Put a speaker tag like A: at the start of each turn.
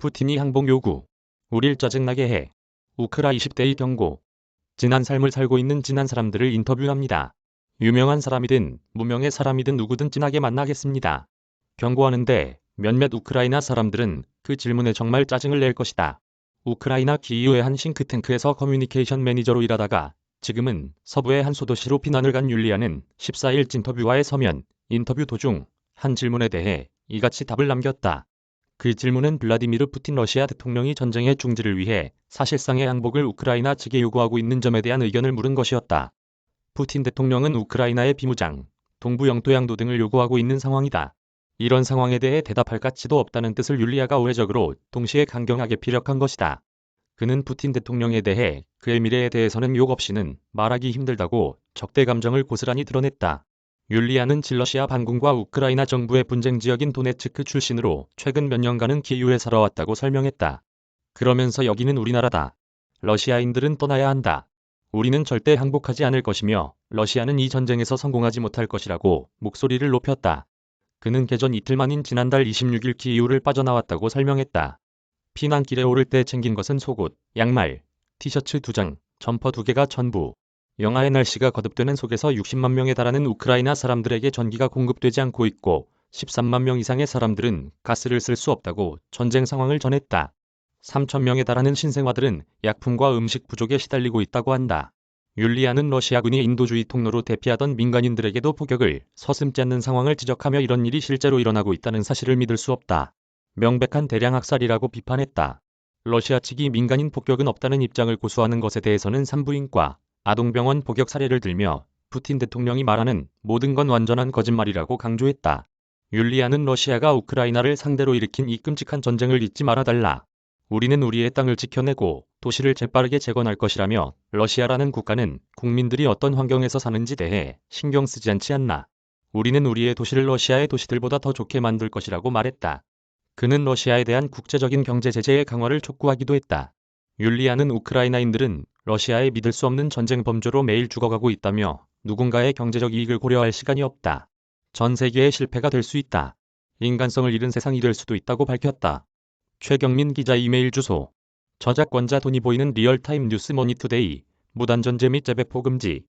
A: 푸틴이 항복 요구. 우릴 짜증나게 해. 우크라 20대의 경고. 지난 삶을 살고 있는 지난 사람들을 인터뷰합니다. 유명한 사람이든 무명의 사람이든 누구든 진하게 만나겠습니다. 경고하는데 몇몇 우크라이나 사람들은 그 질문에 정말 짜증을 낼 것이다. 우크라이나 키이우의 한 싱크탱크에서 커뮤니케이션 매니저로 일하다가 지금은 서부의 한 소도시로 피난을 간 율리아는 14일 인터뷰와의 서면 인터뷰 도중 한 질문에 대해 이같이 답을 남겼다. 그 질문은 블라디미르 푸틴 러시아 대통령이 전쟁의 중지를 위해 사실상의 항복을 우크라이나 측에 요구하고 있는 점에 대한 의견을 물은 것이었다. 푸틴 대통령은 우크라이나의 비무장, 동부 영토 양도 등을 요구하고 있는 상황이다. 이런 상황에 대해 대답할 가치도 없다는 뜻을 율리아가 우회적으로 동시에 강경하게 피력한 것이다. 그는 푸틴 대통령에 대해 그의 미래에 대해서는 욕 없이는 말하기 힘들다고 적대 감정을 고스란히 드러냈다. 율리아는 질러시아 반군과 우크라이나 정부의 분쟁 지역인 도네츠크 출신으로 최근 몇 년간은 키이우에 살아왔다고 설명했다. 그러면서 여기는 우리나라다. 러시아인들은 떠나야 한다. 우리는 절대 항복하지 않을 것이며 러시아는 이 전쟁에서 성공하지 못할 것이라고 목소리를 높였다. 그는 개전 이틀 만인 지난달 26일 키이우를 빠져나왔다고 설명했다. 피난길에 오를 때 챙긴 것은 속옷, 양말, 티셔츠 2장, 점퍼 2개가 전부. 영하의 날씨가 거듭되는 속에서 60만 명에 달하는 우크라이나 사람들에게 전기가 공급되지 않고 있고 13만 명 이상의 사람들은 가스를 쓸 수 없다고 전쟁 상황을 전했다. 3천 명에 달하는 신생아들은 약품과 음식 부족에 시달리고 있다고 한다. 율리아는 러시아군이 인도주의 통로로 대피하던 민간인들에게도 폭격을 서슴지 않는 상황을 지적하며 이런 일이 실제로 일어나고 있다는 사실을 믿을 수 없다. 명백한 대량 학살이라고 비판했다. 러시아 측이 민간인 폭격은 없다는 입장을 고수하는 것에 대해서는 산부인과 아동병원 폭격 사례를 들며 푸틴 대통령이 말하는 모든 건 완전한 거짓말이라고 강조했다. 율리아는 러시아가 우크라이나를 상대로 일으킨 이 끔찍한 전쟁을 잊지 말아달라. 우리는 우리의 땅을 지켜내고 도시를 재빠르게 재건할 것이라며 러시아라는 국가는 국민들이 어떤 환경에서 사는지 대해 신경 쓰지 않지 않나. 우리는 우리의 도시를 러시아의 도시들보다 더 좋게 만들 것이라고 말했다. 그는 러시아에 대한 국제적인 경제 제재의 강화를 촉구하기도 했다. 율리아는 우크라이나인들은 러시아의 믿을 수 없는 전쟁 범죄로 매일 죽어가고 있다며 누군가의 경제적 이익을 고려할 시간이 없다. 전 세계의 실패가 될 수 있다. 인간성을 잃은 세상이 될 수도 있다고 밝혔다. 최경민 기자 이메일 주소. 저작권자 돈이 보이는 리얼타임 뉴스 머니투데이. 무단전제 및 재배포 금지.